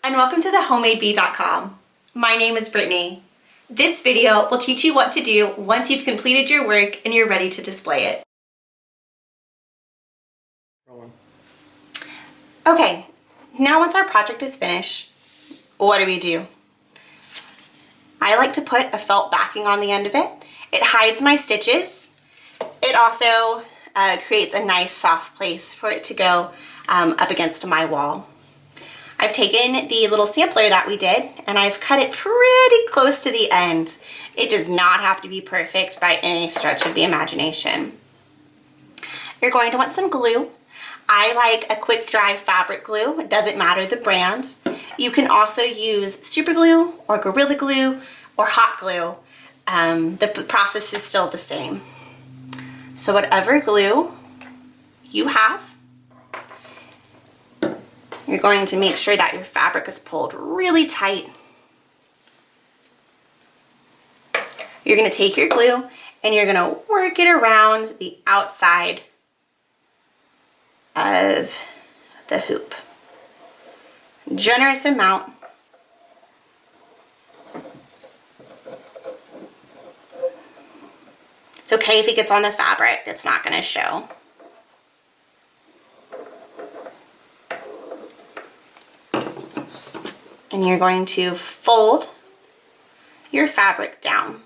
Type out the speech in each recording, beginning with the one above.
and welcome to thehomadebee.com. My name is Brittany. This video will teach you what to do once you've completed your work and you're ready to display it. Okay, now once our project is finished, what do? I like to put a felt backing on the end of it. It hides my stitches. It also creates a nice soft place for it to go up against my wall. I've taken the little sampler that we did and I've cut it pretty close to the end. It does not have to be perfect by any stretch of the imagination. You're going to want some glue. I like a quick dry fabric glue. It doesn't matter the brand. You can also use super glue or Gorilla Glue or hot glue. The process is still the same. So whatever glue you have, you're going to make sure that your fabric is pulled really tight. You're going to take your glue and you're going to work it around the outside of the hoop. Generous amount. It's okay if it gets on the fabric, it's not going to show. And you're going to fold your fabric down.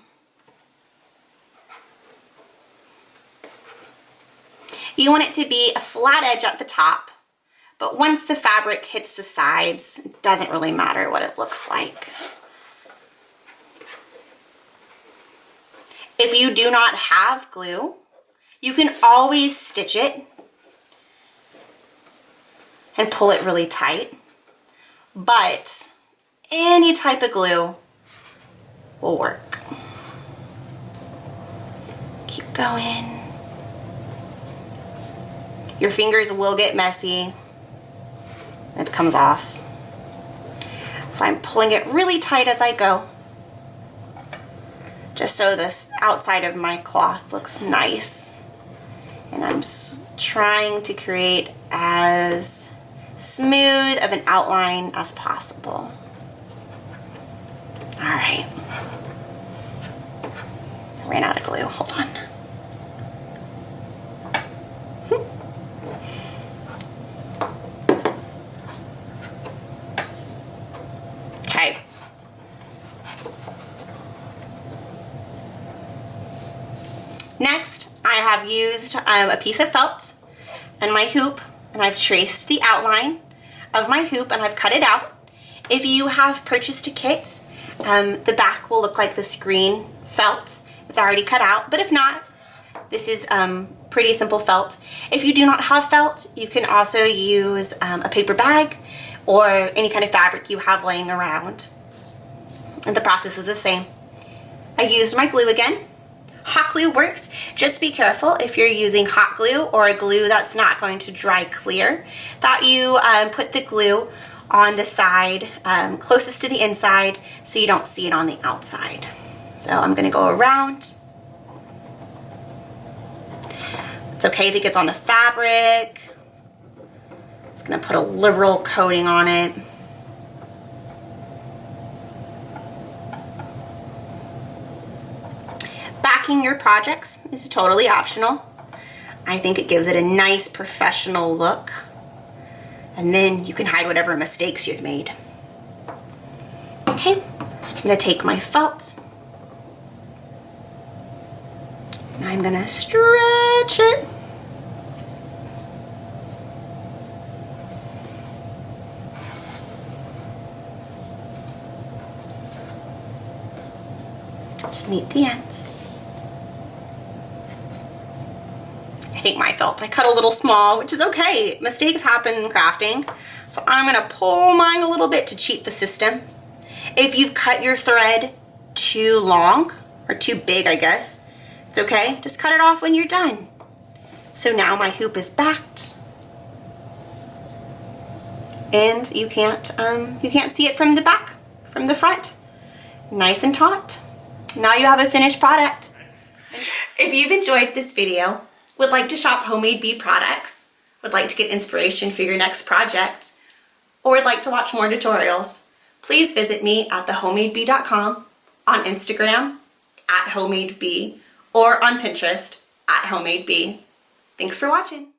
You want it to be a flat edge at the top, but once the fabric hits the sides, it doesn't really matter what it looks like. If you do not have glue, you can always stitch it and pull it really tight, but any type of glue will work. Keep going. Your fingers will get messy. It comes off. So I'm pulling it really tight as I go, just so this outside of my cloth looks nice. And I'm trying to create as smooth of an outline as possible. All right. I ran out of glue, hold on. Okay. Next, I have used a piece of felt and my hoop, and I've traced the outline of my hoop and I've cut it out. If you have purchased a kit, the back will look like this green felt. It's already cut out, but if not, this is pretty simple felt. If you do not have felt, you can also use a paper bag or any kind of fabric you have laying around. And the process is the same. I used my glue again. Hot glue works. Just be careful if you're using hot glue or a glue that's not going to dry clear, that you put the glue on the side closest to the inside so you don't see it on the outside. So I'm going to go around. It's okay if it gets on the fabric. It's going to put a liberal coating on it. Backing your projects is totally optional. I think it gives it a nice professional look. And then you can hide whatever mistakes you've made. Okay, I'm going to take my felt. And I'm going to stretch it. To meet the ends. I think my felt I cut a little small, which is okay. Mistakes happen in crafting. So I'm gonna pull mine a little bit to cheat the system. If you've cut your thread too long, or too big, I guess, it's okay. Just cut it off when you're done. So now my hoop is backed. And you can't see it from the back, from the front. Nice and taut. Now you have a finished product. If you've enjoyed this video, would like to shop Homemade Bee products, would like to get inspiration for your next project, or would like to watch more tutorials, please visit me at thehomadebee.com, on Instagram @homadebee, or on Pinterest @homadebee. Thanks for watching.